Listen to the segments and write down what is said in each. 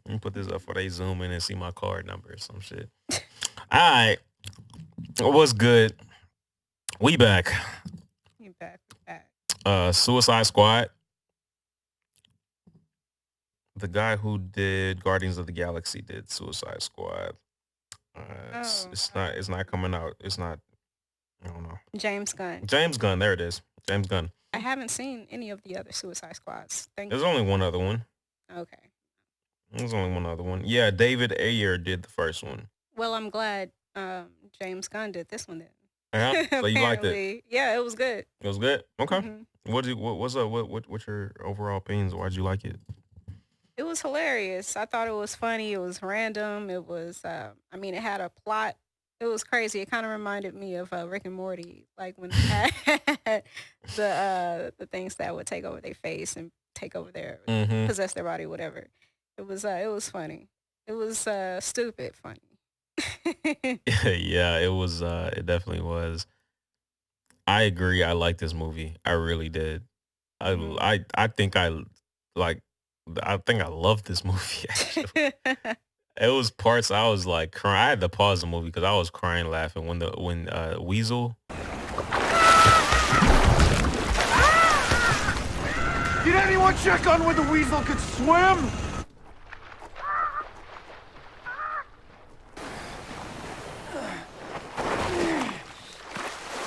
Let me put this up for they zoom in and see my card number or some shit. All right. What's good? We back. You back, we back. Suicide Squad. The guy who did Guardians of the Galaxy did Suicide Squad. Oh, It's not coming out. It's not. I don't know. James Gunn. James Gunn. There it is. James Gunn. I haven't seen any of the other Suicide Squads. There's only one other one. Okay. There's only one other one. Yeah, David Ayer did the first one. Well, I'm glad James Gunn did this one then. Yeah. So you liked it? Yeah, it was good. It was good. Okay. Mhm. What's up? What's your overall opinions? Why'd you like it? It was hilarious. I thought it was funny. It was random. It was, I mean, it had a plot. It was crazy. It kind of reminded me of Rick and Morty, like when they had the things that would take over their face and take over their Mm-hmm. possess their body, whatever. It was funny. It was stupid funny. Yeah, it was. It definitely was. I agree. I like this movie. I really did. Mhm. I think I like. I think I love this movie. Actually, it was parts I was like crying. I had to pause the movie because I was crying laughing when Weasel. Did anyone check on whether Weasel could swim?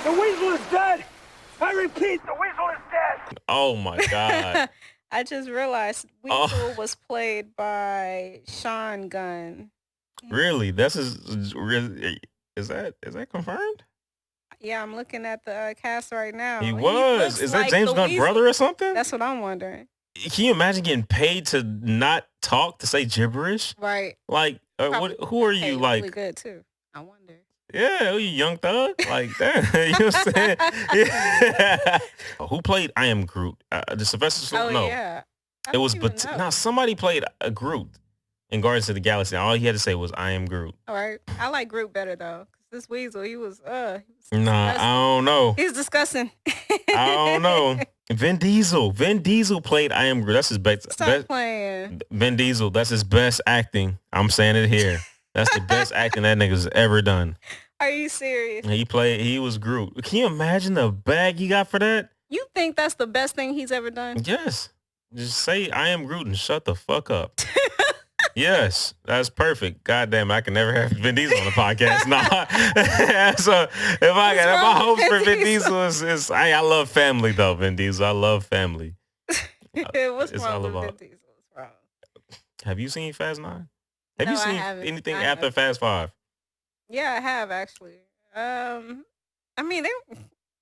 The Weasel is dead! I repeat, the Weasel is dead! Oh my god! I just realized Weasel was played by Sean Gunn. Really? That's his. Really? Is that confirmed? Yeah, I'm looking at the cast right now. He was. Is that like James the Gunn's Weasel. brother or something? That's what I'm wondering. Can you imagine getting paid to not talk, to say gibberish? Right. Like, who are you? Like, really good too. I wonder. yeah, you young thug, like that. You know what I'm saying? Yeah. Who played I Am Groot? The Sylvester Stallone? Oh No, yeah. it was. No, somebody played a Groot in Guardians of the Galaxy. All he had to say was I am Groot. All right. I like Groot better though, because this Weasel, he was Nah, disgusting. I don't know. He's disgusting. I don't know. Vin Diesel. Vin Diesel played I Am Groot. That's his best. Stop playing. Vin Diesel. That's his best acting. I'm saying it here. That's the best acting that nigga's ever done. Are you serious? He was Groot. Can you imagine the bag he got for that? You think that's the best thing he's ever done? Yes. Just say I am Groot and shut the fuck up. Yes, that's perfect. Goddamn, I can never have Vin Diesel on the podcast. Nah. So if my hopes for Vin Diesel is I love family though, Vin Diesel. I love family. What's It's wrong all with about- Vin Diesel? What's wrong? Have you seen Fast 9? Have No, you I seen haven't. anything I after haven't. Fast 5? Yeah, I have actually. I mean,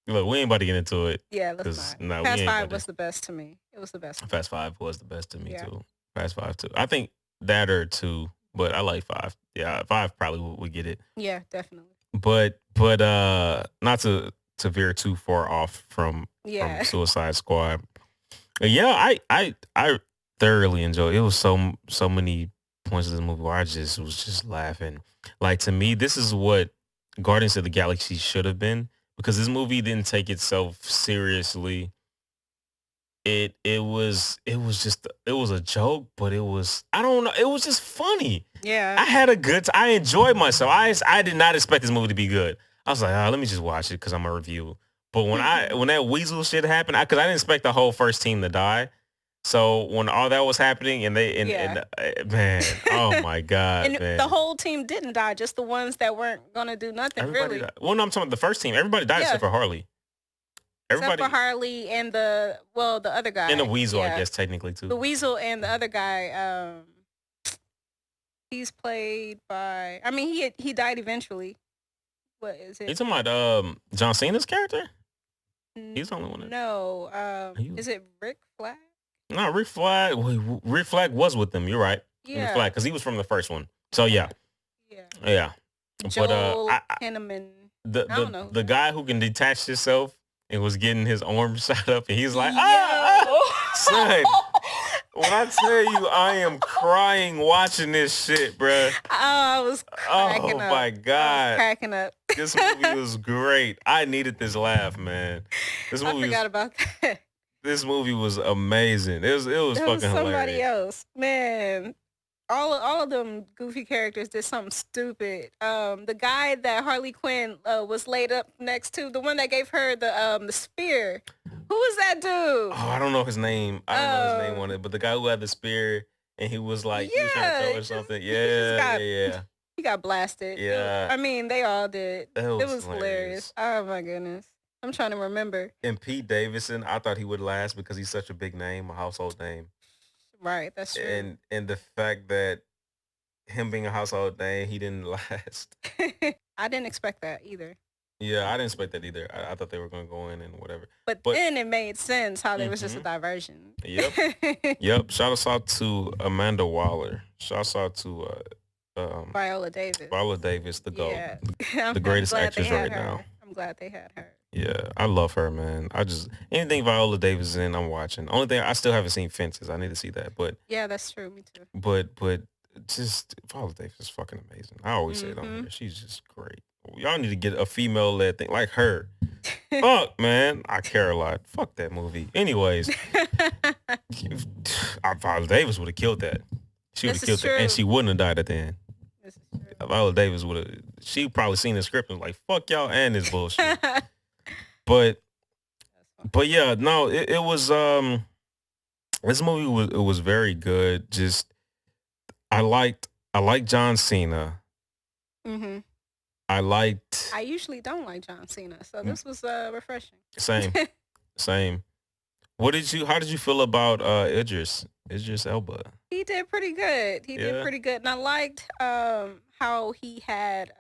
Look, we ain't about to get into it. yeah, 'Cause, let's no, not. we Fast ain't 5 about was to. the best to me. It was the best. Fast 5 was the best to me Yeah. too. Fast 5 too. I think that or 2, but I like 5. Yeah, 5 probably would get it. Yeah, definitely. But not to veer too far off from Yeah. Suicide Squad. Yeah, I thoroughly enjoyed it. It was so many points of the movie where I just was just laughing. Like, to me, this is what Guardians of the Galaxy should have been, because this movie didn't take itself seriously. It was a joke, but it was, I don't know, it was just funny. I Yeah. had a good I enjoyed myself. I did not expect this movie to be good. I was like, oh, let me just watch it because I'm a review. But when that Weasel shit happened, because I didn't expect the whole first team to die. So when all that was happening and man, oh my god, And man. the whole team didn't die, just the ones that weren't gonna do nothing Everybody really. died. Well, no, I'm talking about the first team. Everybody died Yeah. except for Harley. Everybody Except for Harley and the other guy. and the Weasel, I Yeah. guess technically too. The Weasel and the other guy, he's played by, I mean, he died eventually. What is You it? talking about John Cena's character? He's the only one. No, He- is it Rick Flag? No, Rick Flag. Rick Flag was with them. You're right. Rick Yeah. Flag, because he was from the first one. So yeah. Yeah. But Joel Kinnaman. I don't know. the guy who can detach himself and was getting his arm shot up, and he's like, Yo. son. When I tell you, I am crying watching this shit, bruh. I was cracking Oh up. my I was god, cracking up. this movie was great. I needed this laugh, man. This I movie forgot about that. this movie was amazing. It was There fucking was somebody hilarious. else. Man, all of them goofy characters did something stupid. The guy that Harley Quinn was laid up next to, the one that gave her the spear. Who was that dude? Oh, I don't know his name. I don't know his name on Um, it, but the guy who had the spear and he was like he was trying to yeah, throw or something. he just Yeah, got yeah, he got blasted. yeah. I mean, they all did. That It was was hilarious. hilarious. Oh my goodness. I'm trying to remember. And Pete Davidson, I thought he would last because he's such a big name, a household name, Right, that's true. and the fact that him being a household name, he didn't last. I didn't expect that either. Yeah, I didn't expect that either. I thought they were going to go in and whatever. But But then it made sense how there was just a hmm diversion. yep, yep. Shout us out to Amanda Waller. Shout us out to Viola Davis. Viola Davis, the GOAT, Yeah. the I'm greatest glad they actress had right now. her. I'm glad they had her. Yeah, I love her, man. I just anything Viola Davis is in, I'm watching. Only thing I still haven't seen Fences. I need to see that, Yeah, that's true. Me too. but just Viola Davis is fucking amazing. I always say it on Mm-hmm. here. She's just great. Y'all need to get a female led thing like her. Fuck, man. I care a lot. Fuck that movie. Anyways, Viola Davis would have killed that. She would This have is killed that, and true. she wouldn't have died at the end. This is true. Viola Davis would have. She probably seen the script and was like, "Fuck y'all and this bullshit." But That's but yeah, no, it was this movie was very good. Just I liked John Cena. Mm-hmm. I liked I usually don't like John Cena, so Mm. this was refreshing. same. How did you feel about Idris Elba? He did pretty good. He did Yeah. pretty good, and I liked how he had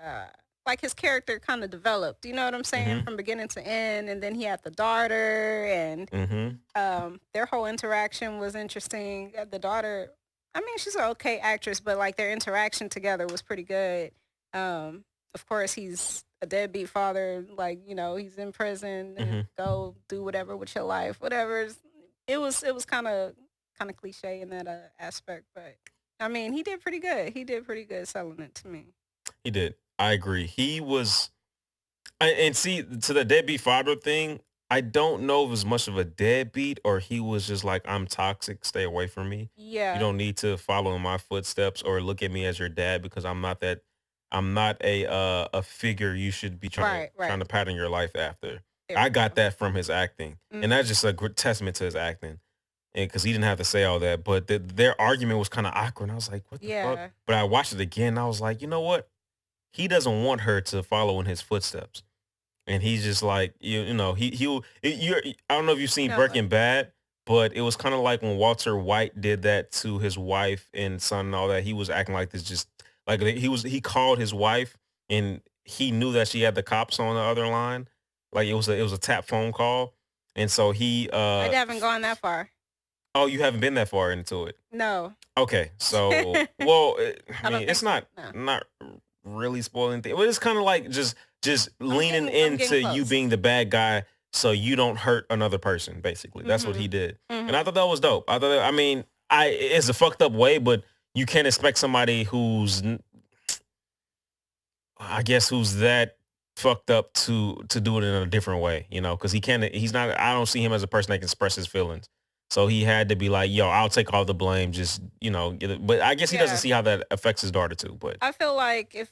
like his character kind of developed. You know what I'm saying? Mhm. From beginning to end, and then he had the daughter, and Mm-hmm. their whole interaction was interesting. The daughter, I mean, she's an okay actress, but like their interaction together was pretty good. Of course, he's a deadbeat father. Like, you know, he's in prison and Mhm. go do whatever with your life, whatever. It was kind of cliche in that aspect, but I mean, he did pretty good. He did pretty good selling it to me. He did. I agree. He was, and see to the deadbeat father thing. I don't know if it was much of a deadbeat or he was just like, I'm toxic. Stay away from me. You Yeah, don't need to follow in my footsteps or look at me as your dad because I'm not that. I'm not a figure you should be right, trying right. to pattern your life after. There I we got go. that from his acting, and Mm, that's just a good testament to his acting. And because he didn't have to say all that, but their argument was kind of awkward. And I was like, what the fuck? yeah, But I watched it again. And I was like, you know what? He doesn't want her to follow in his footsteps, and he's just like, you know, you're. I don't know if you've seen no, Breaking Bad, but it was kind of like when Walter White did that to his wife and son and all that. He was acting like this, just like he called his wife, and he knew that she had the cops on the other line, like it was a tap phone call, and so he I haven't gone that far. oh, you haven't been that far into it. No, Okay, so well, I I don't mean, it's think so. not No, not really spoiling things, but it's kind of like just leaning I'm getting into you close. being the bad guy so you don't hurt another person. Basically, that's what he Mhm, did, and I mhm. thought that was dope. I mean, it's a fucked up way, but you can't expect somebody I guess who's that fucked up to do it in a different way, you know, because he's not. I don't see him as a person that can express his feelings. So he had to be like, yo, I'll take all the blame. Just, you know, get it. But I guess he doesn't Yeah, see how that affects his daughter too. But I feel like if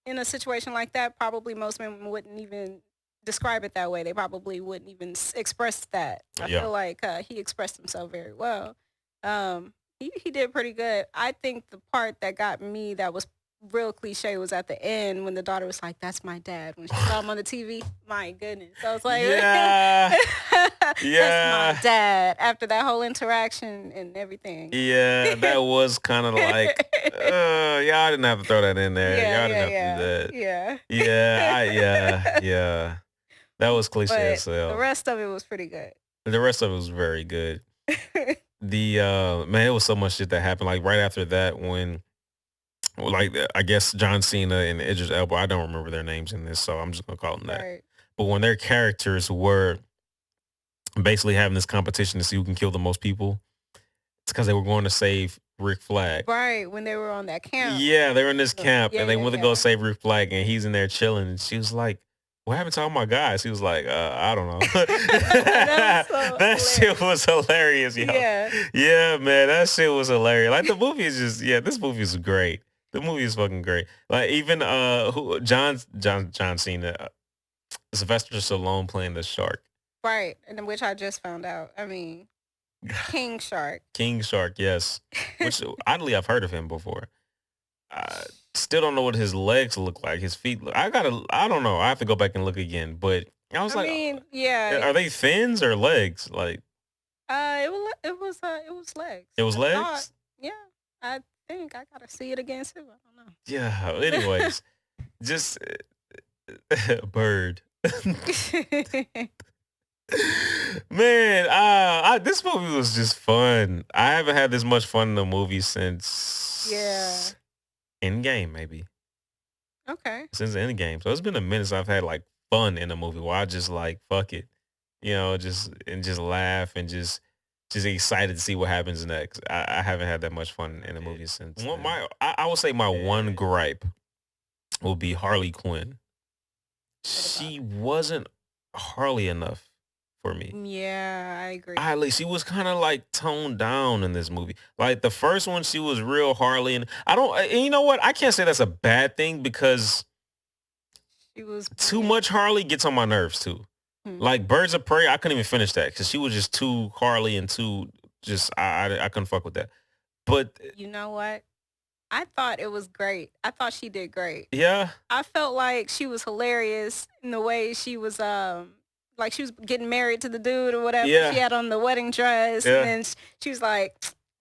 in a situation like that, probably most men wouldn't even describe it that way. They probably wouldn't even express that. I yeah, feel like he expressed himself very well. He did pretty good. I think the part that got me that was real cliche was at the end when the daughter was like, "That's my dad." When she saw him on the TV, my goodness, I was like, yeah, "That's yeah, my dad." After that whole interaction and everything. yeah. That was kind of like, y'all didn't have to throw that in there. Yeah, Y'all didn't yeah, have to do that. yeah, Yeah, yeah. yeah. That was cliche But as the hell. rest of it was pretty good. The rest of it was very good. The man, it was so much shit that happened. Like right after that, when like I guess John Cena and Idris Elba, I don't remember their names in this, so I'm just gonna call them that. Right. But when their characters were basically having this competition to see who can kill the most people, it's because they were going to save Rick Flag. Right. When they were on that camp. Yeah, they were in this camp Yeah, and they yeah, went to go yeah. save Rick Flag, and he's in there chilling. And she was like, what happened to all my guys? He was like, I don't know. That was so That shit was hilarious, yo. Yeah. Yeah, man, that shit was hilarious. Like the movie is just, yeah, this movie is great. The movie is fucking great. Like even John Cena, Sylvester Stallone playing the shark, Right. And then which I just found out. I mean, King Shark. King Shark, yes. Which oddly I've heard of him before. I still don't know what his legs look like. His feet look. I don't know. I have to go back and look again. But I was I like, mean, yeah. are they fins or legs? Like It was legs. it was I legs. thought- yeah. I think I gotta see it again too. I don't know. Yeah. Anyways, just bird. Man, this movie was just fun. I haven't had this much fun in a movie since Yeah. Endgame, maybe. Okay. Since Endgame. So it's been a minute since I've had like fun in a movie where I just like fuck it. Just laugh and just excited to see what happens next. I haven't had that much fun in a movie since. I would say my one gripe will be Harley Quinn. She wasn't Harley enough for me. Yeah, I agree. Oddly, she was kind of like toned down in this movie. Like the first one, she was real Harley, and you know what? I can't say that's a bad thing because She was too much Harley gets on my nerves too. Hmm. Like Birds of Prey, I couldn't even finish that because she was just too Harley and too just I couldn't fuck with that. But You know what? I thought it was great. I thought she did great. yeah, I felt like she was hilarious in the way she was like she was getting married to the dude or whatever. Yeah. She had on the wedding dress Yeah. and then she was like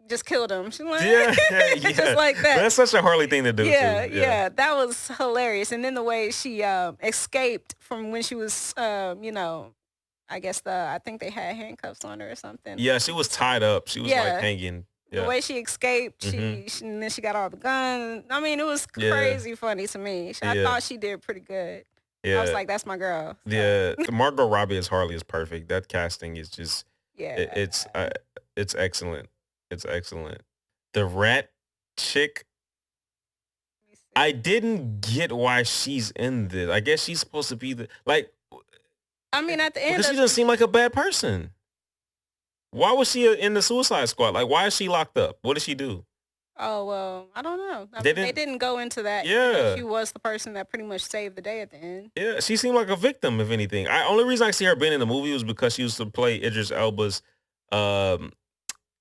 just killed him. She's like yeah, just like that. That's such a Harley thing to do. Yeah, too. yeah, that was hilarious. And then the way she escaped from when she was I guess I think they had handcuffs on her or something. Yeah, she was tied up. She was Yeah. like hanging. The Yeah. way she escaped, Mhm. she and then she got all the guns. I mean, it was Yeah. crazy funny to me. I Yeah. thought she did pretty good. Yeah. I was like, that's my girl. So, Yeah, Margot Robbie as Harley is perfect. That casting is just yeah. it's excellent. It's excellent. The rat chick, Let me see. I didn't get why she's in this. I guess she's supposed to be I mean, at the end, because she of, doesn't seem like a bad person. Why was she in the Suicide Squad? Like, why is she locked up? What did she do? oh well, I don't know. I They mean, they didn't- didn't go into that. Yeah. She was the person that pretty much saved the day at the end. Yeah, she seemed like a victim, if anything. Only reason I see her being in the movie was because she used to play Idris Elba's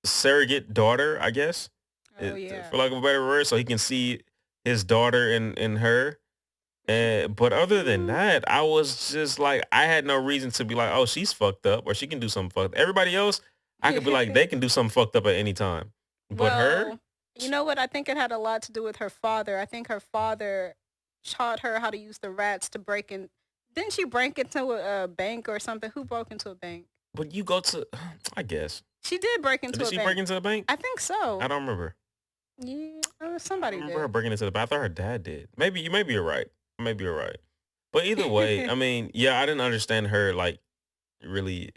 surrogate daughter, I guess. Oh yeah. For lack of a better word, so he can see his daughter in her. But other than that, I was just like, I had no reason to be like, oh, she's fucked up or she can do something fucked. Everybody else, I could be like, they can do something fucked up at any time. But her, Well, you know what? I think it had a lot to do with her father. I think her father taught her how to use the rats to break in. Didn't she break into a bank or something? Who broke into a bank? but you go to, I guess. She did break into Did a she bank. break into the bank? I think so. I don't remember. Yeah, I somebody remember her did. breaking into the bank. I thought her dad did. Maybe you're right. Maybe you're right. But either way, I mean, yeah, I didn't understand her like really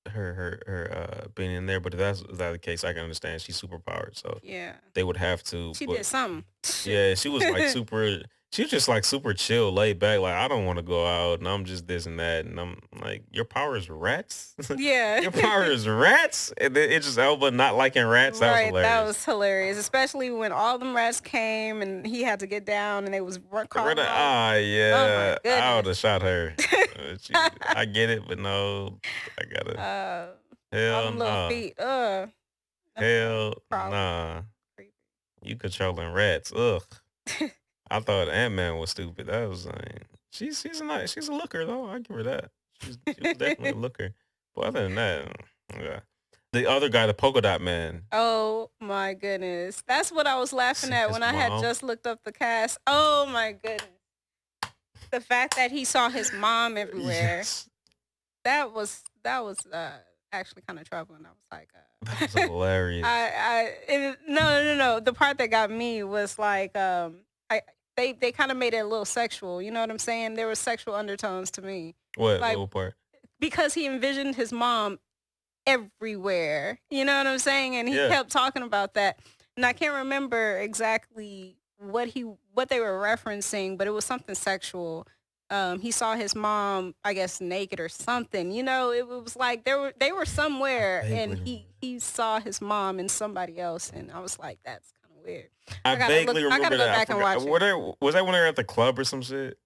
her being in there. But if that's the case, I can understand she's super powered, so Yeah, they would have to. she but did something. yeah, she was like super. She was just like super chill, laid back. Like I don't want to go out, and I'm just this and that, and I'm like, your power is rats. Yeah. Your power is rats, and then Idris Elba not liking rats. That was Right, hilarious. that was hilarious, especially when all them rats came and he had to get down and they was calling all- Yeah, I goodness. would have shot her. I get it, but no, I gotta. all Hell them little no. feet. Hell problem. nah. Creepy. You controlling rats. Ugh. I thought Ant-Man was stupid. That was she's a looker though. I give her that. She was definitely a looker. But other than that, yeah. The other guy, the polka dot man. Oh my goodness. That's what I was laughing at His when I had mom. just looked up the cast. Oh my goodness. The fact that he saw his mom everywhere. Yes. That was actually kind of troubling. I was like That was hilarious. no. The part that got me was like they kind of made it a little sexual. You know what I'm saying? There were sexual undertones to me What like- little part? because he envisioned his mom everywhere. You know what I'm saying? And he Yeah. kept talking about that. And I can't remember exactly what they were referencing, but it was something sexual. he saw his mom, I guess, naked or something. You know, it was like they were somewhere, and he saw his mom and somebody else, and I was like, that's kind of weird. I vaguely I gotta remember go that. back and watch it. Was that when they were at the club or some shit?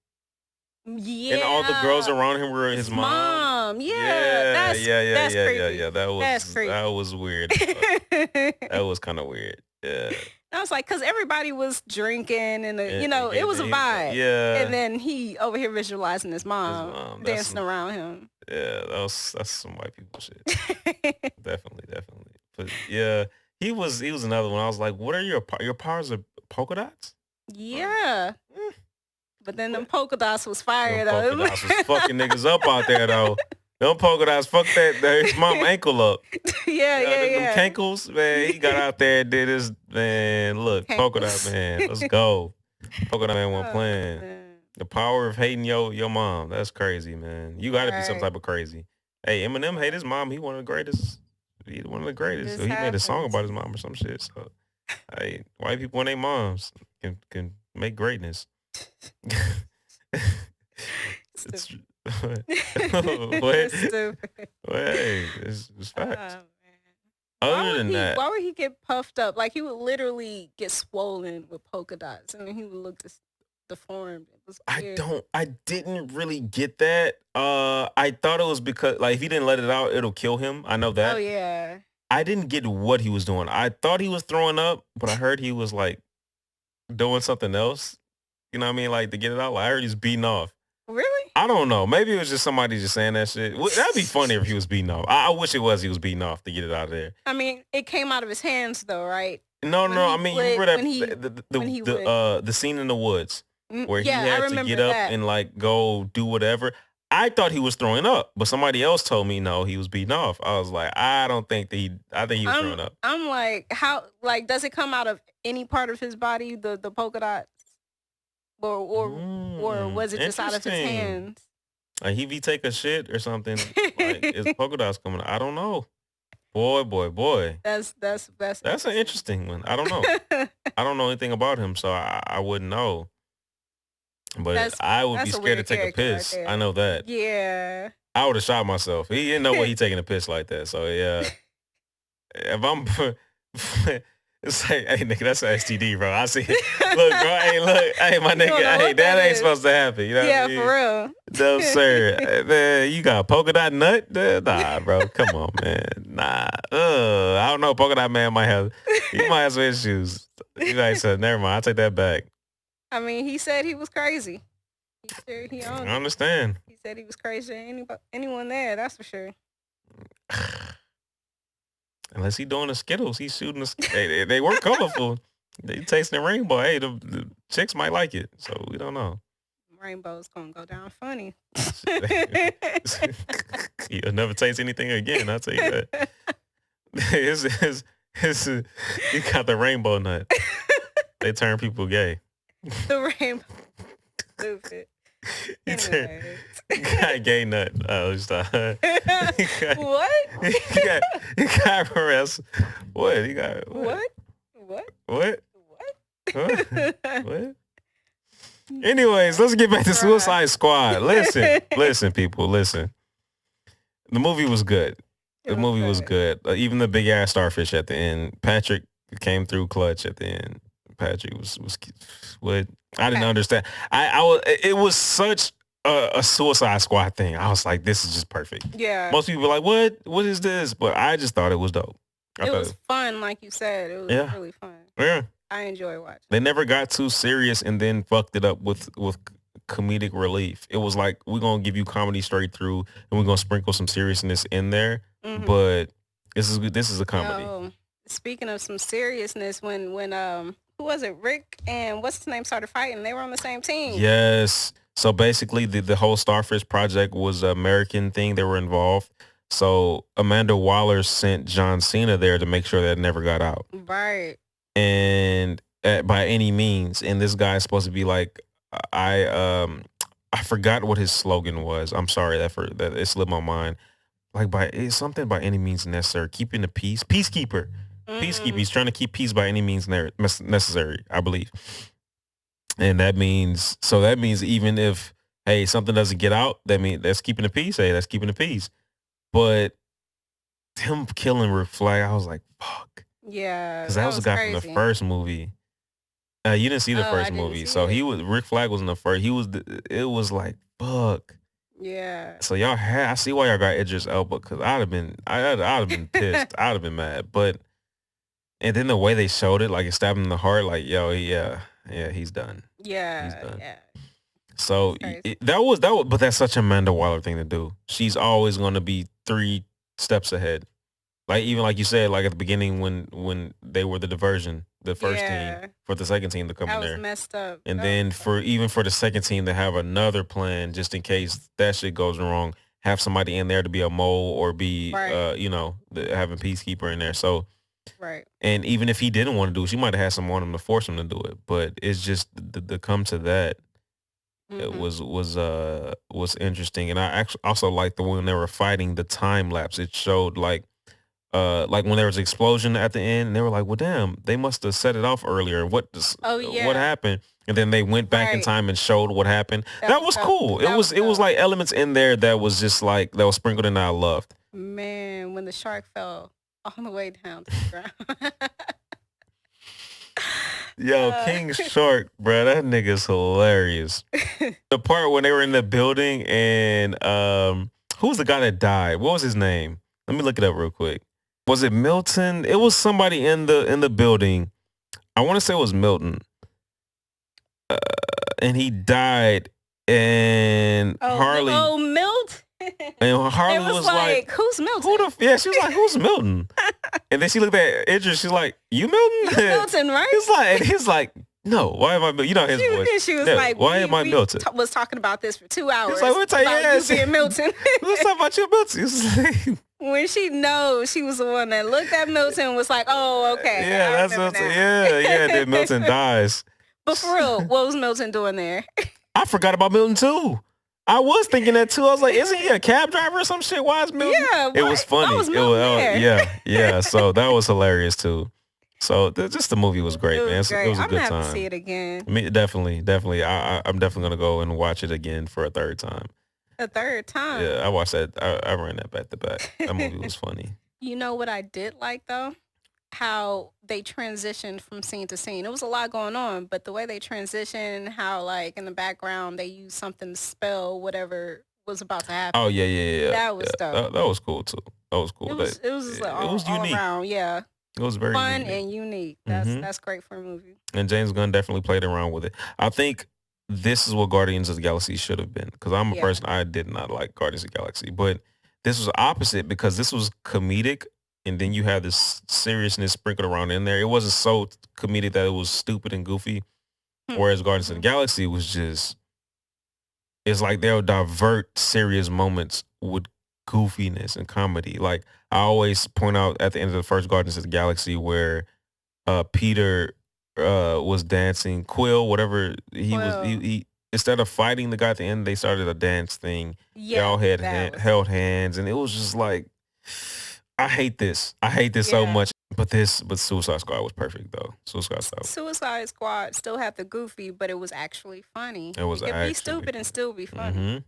Yeah, And all the girls around him were his mom. Yeah, that's creepy. Yeah. That was weird. That was kind of weird. Yeah. I was like, because everybody was drinking and, you know, it was a vibe. Yeah. And then he over here visualizing his mom dancing around him. Yeah, that's some white people shit. Definitely. But yeah, he was another one. I was like, what are your powers of polka dots? Yeah. But then them polka dots was fire, though. Polka dots was fucking niggas up out there, though. Them polka dots, fuck that. His mom ankle up. Yeah. Them cankles, man. He got out there and did his, man, look, cankles. Polka dot, man. Let's go. Polka dot man wasn't playing. Man. The power of hating your mom. That's crazy, man. You got to be some type of crazy. Hey, Eminem hate his mom. He one of the greatest. He's one of the greatest. So he made a song about his mom or some shit. So, hey, white people and their moms can make greatness. Stupid. What? Stupid. Well, hey, it's facts. Other than that, why would he get puffed up? Like he would literally get swollen with polka dots, and then he would look deformed. It was weird. I didn't really get that. I thought it was because like if he didn't let it out, it'll kill him. I know that. Oh yeah. I didn't get what he was doing. I thought he was throwing up, but I heard he was like doing something else. You know what I mean? Like to get it out. Like I heard he's beating off. Really? I don't know. Maybe it was just somebody just saying that shit. That'd be funny if he was beating off. I wish it was he was beating off to get it out of there. I mean, it came out of his hands though, right? No. I mean, you remember that the scene in the woods where he had to get up and like go do whatever. I thought he was throwing up, but somebody else told me no, he was beating off. I was like, I think he was throwing up. I'm like, how? Like, does it come out of any part of his body? The polka dots. Or was it just out of his hands? Like he take a shit or something, like his polka dots coming out. I don't know. Boy. That's an interesting one. I don't know. I don't know anything about him, so I wouldn't know. But I would be scared to take a piss. Right, I know that. Yeah. I would have shot myself. He didn't know what he taking a piss like that. So yeah. If I'm it's like, hey nigga, that's an STD, bro. I see it. Look, bro, hey, my nigga, hey, that ain't supposed to happen. You know what I mean? For real. No, sir. Man, you got a polka dot nut? Nah, bro. Come on, man. Nah. I don't know. Polka dot man might have some issues. You guys said, never mind. I'll take that back. I mean, he said he was crazy. He owned it. I understand. He said he was crazy than anyone there, that's for sure. Unless he doing the Skittles, he's shooting the. They were colorful. They tasting the rainbow. Hey, the chicks might like it, so we don't know. Rainbow's gonna go down funny. You'll never taste anything again. I'll tell you that. You got the rainbow nut. They turn people gay. The rainbow. Stupid. He got gay nut. What? He got arrested. What? He got what? What? Anyways, let's get back to Suicide Squad. Listen, people, listen. The movie was good. The movie was good. Even the big ass starfish at the end. Patrick came through clutch at the end. Patrick was what I didn't understand. It was such a Suicide Squad thing. I was like, this is just perfect. Yeah. Most people were like, what is this? But I just thought it was dope. It was fun, like you said. It was really fun. Yeah. I enjoy watching. They never got too serious and then fucked it up with comedic relief. It was like, we're going to give you comedy straight through and we're going to sprinkle some seriousness in there. Mm-hmm. But this is a comedy. Speaking of some seriousness, when who was it? Rick and what's his name started fighting. They were on the same team. Yes. So basically the whole Starfish project was an American thing. They were involved. So Amanda Waller sent John Cena there to make sure that it never got out. Right. And by any means. And this guy's supposed to be like, I forgot what his slogan was. I'm sorry that it slipped my mind. Like it's something by any means necessary. Keeping the peace. Peacekeeper. Mm-hmm. Peacekeeper. He's trying to keep peace by any means necessary, I believe. And that means even if hey, something doesn't get out, that means that's keeping the peace. Hey, that's keeping the peace. But him killing Rick Flag, I was like, fuck. Yeah, Because that was the was guy from the crazy. first movie. You didn't see the Oh, I first didn't movie. see So it. Rick Flag was in the first. It was like, fuck. Yeah. So I see why y'all got Idris Elba, because I'd have been pissed. I'd have been mad. But, and then the way they showed it, like it stabbed him in the heart, like, yo, yeah, he's done. He's Yeah, done. yeah. So That's crazy. that was, but that's such a Amanda Waller thing to do. She's always going to be 3 steps ahead. Like, even like you said, like at the beginning when they were the diversion, the first Yeah. team for the second team to come That in was there. messed up. And That then was for the second team to have another plan just in case that shit goes wrong, have somebody in there to be a mole or be Right. having peacekeeper in there. So, right. and even if he didn't want to do it, she might have had someone on him to force him to do it. But it's just the come to that. It Mhm. was interesting, and I actually also liked the when they were fighting the time lapse. It showed like when there was an explosion at the end, and they were like, "Well, damn, they must have set it off earlier. Oh What yeah. happened?" And then they went back in Right. time and showed what happened. That That was was dope. cool. That was It was dope. like elements in there that was just like that was sprinkled in that I loved. Man, when the shark fell all the way down to the ground. Yo, King Shark, bro, that nigga's hilarious. The part when they were in the building and who was the guy that died? What was his name? Let me look it up real quick. Was it Milton? It was somebody in the building. I want to say it was Milton. And he died, and Harley Milt. and Harley It was like, who's Milton? "Who the yeah?" She was like, "Who's Milton?" And then she looked at Idris. She's like, "You Milton?" You Milton, right? He's like, "No, why am I? You know his voice." She was Yeah, like, "Why am I Milton?" Was talking about this for 2 hours. He's like, "We'll tell you, about yes. you being Milton. Let's talk about you, Milton." He was like, When she knows she was the one that looked at Milton and was like, oh, okay. "Yeah, I that's remember Milton. now." Yeah." Then Milton dies. But for real, what was Milton doing there? I forgot about Milton too. I was thinking that too. I was like, isn't he a cab driver or some shit? Why is Milton? Yeah, It was funny. Why was Milton there? Yeah. So that was hilarious too. So just the movie was great, It man. was great. It was a I'm good gonna time. have to see it again. I mean, definitely. I'm definitely gonna go and watch it again for a third time. A third time. Yeah, I watched that. I ran that back to back. That movie was funny. You know what I did like though? How they transitioned from scene to scene. It was a lot going on, but the way they transitioned, how like in the background they used something to spell whatever was about to happen. Oh yeah. That was dope. That was cool too. That was cool. It was like it was all unique. around, yeah. It was very Fun unique. and unique. Mhm. That's great for a movie. And James Gunn definitely played around with it. I think this is what Guardians of the Galaxy should have been. Because I'm a Yeah. person, I did not like Guardians of the Galaxy. But this was opposite because this was comedic. And then you had this seriousness sprinkled around in there. It wasn't so comedic that it was stupid and goofy. Whereas Guardians of the Galaxy was just, it's like they'll divert serious moments with goofiness and comedy. Like I always point out at the end of the first Guardians of the Galaxy where Peter was dancing, Quill, whatever he instead of fighting the guy at the end, they started a dance thing. Yeah, They all held hands, and it was just like, I hate this. I hate this so Yeah. much. But Suicide Squad was perfect though. Suicide Squad still had the goofy, but it was actually funny. It was could be actually stupid and still be funny.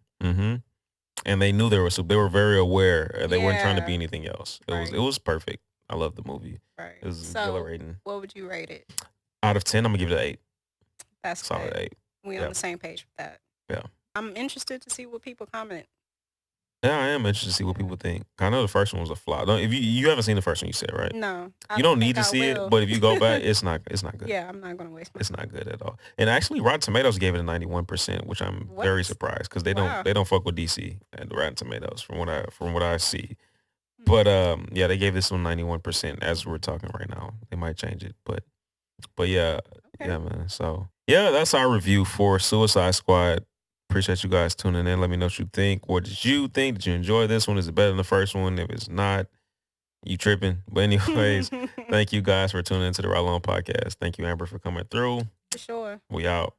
And they knew they were very aware. They weren't trying to Yeah. be anything else. Right. It was perfect. I love the movie. Right. It was So, exhilarating. what would you rate it? Out of 10, I'm gonna give it an 8. That's Solid good. 8. We Yeah. on the same page with that. Yeah. I'm interested to see what people comment. Yeah, I am interested to see what people think. I know the first one was a flop. If you haven't seen the first one, you said, right? No, I You don't think need to I see will. it, but if you go back, it's not good. Yeah, I'm not gonna waste my It's not good at all. And actually, Rotten Tomatoes gave it a 91%, which I'm very What? surprised because Wow. they don't fuck with DC and Rotten Tomatoes from what I see. Hmm. But yeah, they gave this one 91% as we're talking right now. They might change it, but yeah, Okay. yeah, man. So yeah, that's our review for Suicide Squad. Appreciate you guys tuning in. Let me know what you think. What did you think? Did you enjoy this one? Is it better than the first one? If it's not, you tripping. But anyways, thank you guys for tuning into the Right On Podcast. Thank you, Amber, for coming through. For sure. We out.